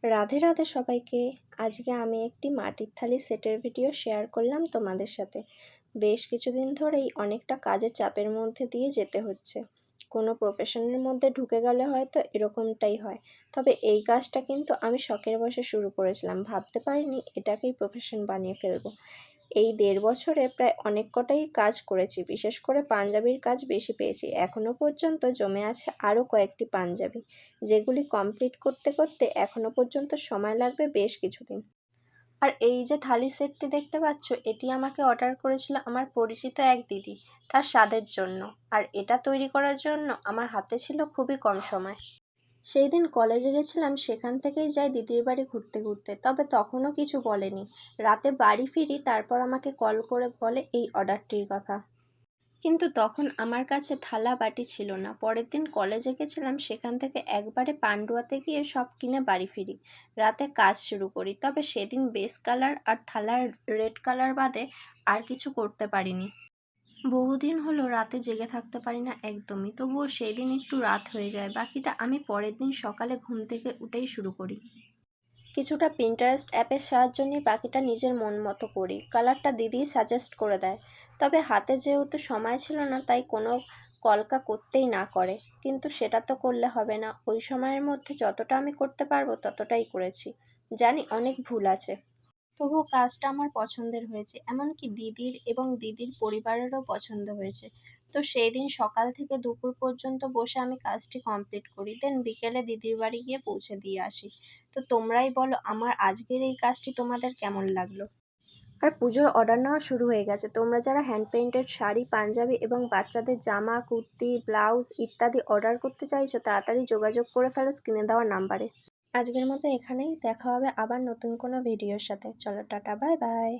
রাধে রাধে সবাইকে। আজকে আমি একটি মাটির থালি সেটের ভিডিও শেয়ার করলাম তোমাদের সাথে। বেশ কিছুদিন ধরেই অনেকটা কাজের চাপের মধ্যে দিয়ে যেতে হচ্ছে। কোনো প্রফেশনের মধ্যে ঢুকে গেলে হয়তো এরকমটাই হয়। তবে এই কাজটা কিন্তু আমি শখের বশে শুরু করেছিলাম, ভাবতে পারিনি এটাকেই প্রফেশন বানিয়ে ফেলবো। এই 1.5 বছরে প্রায় অনেক কটাই কাজ করেছি, বিশেষ করে পাঞ্জাবির কাজ বেশি পেয়েছি। এখনও পর্যন্ত জমে আছে আরও কয়েকটি পাঞ্জাবি, যেগুলি কমপ্লিট করতে করতে এখনও পর্যন্ত সময় লাগবে বেশ কিছুদিন। আর এই যে থালি সেটটি দেখতে পাচ্ছ, এটি আমাকে অর্ডার করেছিল আমার পরিচিত এক দিদি, তার স্বাদের জন্য। আর এটা তৈরি করার জন্য আমার হাতে ছিল খুবই কম সময়। সেই দিন কলেজে গেছিলাম, সেখান থেকেই যাই দিদির বাড়ি ঘুরতে ঘুরতে। তবে তখনও কিছু বলেনি। রাতে বাড়ি ফিরি, তারপর আমাকে কল করে বলে এই অর্ডারটির কথা। কিন্তু তখন আমার কাছে থালা বাটি ছিল না। পরের দিন কলেজে গেছিলাম, সেখান থেকে একবারে পান্ডুয়াতে গিয়ে সব কিনে বাড়ি ফিরি। রাতে কাজ শুরু করি। তবে সেদিন বেস কালার আর থালার রেড কালার বাদে আর কিছু করতে পারিনি। বহুদিন হলো রাতে জেগে থাকতে পারি না একদমই, তবুও সেই দিন একটু রাত হয়ে যায়। বাকিটা আমি পরের দিন সকালে ঘুম থেকে উঠেই শুরু করি। কিছুটা পিন্টারেস্ট অ্যাপের সাহায্য নিয়ে বাকিটা নিজের মন মতো করি। কালারটা দিদি সাজেস্ট করে দেয়। তবে হাতে যেহেতু সময় ছিল না, তাই কোনো কলকা করতেই না করে। কিন্তু সেটা তো করলে হবে না, ওই সময়ের মধ্যে যতটা আমি করতে পারবো ততটাই করেছি। জানি অনেক ভুল আছে, তবুও কাজটা আমার পছন্দের হয়েছে, এমনকি দিদির এবং দিদির পরিবারেরও পছন্দ হয়েছে। তো সেই দিন সকাল থেকে দুপুর পর্যন্ত বসে আমি কাজটি কমপ্লিট করি, দেন বিকেলে দিদির বাড়ি গিয়ে পৌঁছে দিয়ে আসি। তো তোমরাই বলো আমার আজকের এই কাজটি তোমাদের কেমন লাগলো। আর পুজোর অর্ডার নেওয়া শুরু হয়ে গেছে। তোমরা যারা হ্যান্ড পেইন্টেড শাড়ি, পাঞ্জাবি এবং বাচ্চাদের জামা, কুর্তি, ব্লাউজ ইত্যাদি অর্ডার করতে চাইছো, তাড়াতাড়ি যোগাযোগ করে ফেলো স্ক্রিনে দেওয়া নাম্বারে। আজকের মতো এখানেই, দেখা হবে আবার নতুন কোনো ভিডিওর সাথে। চলো টাটা, বাই বাই।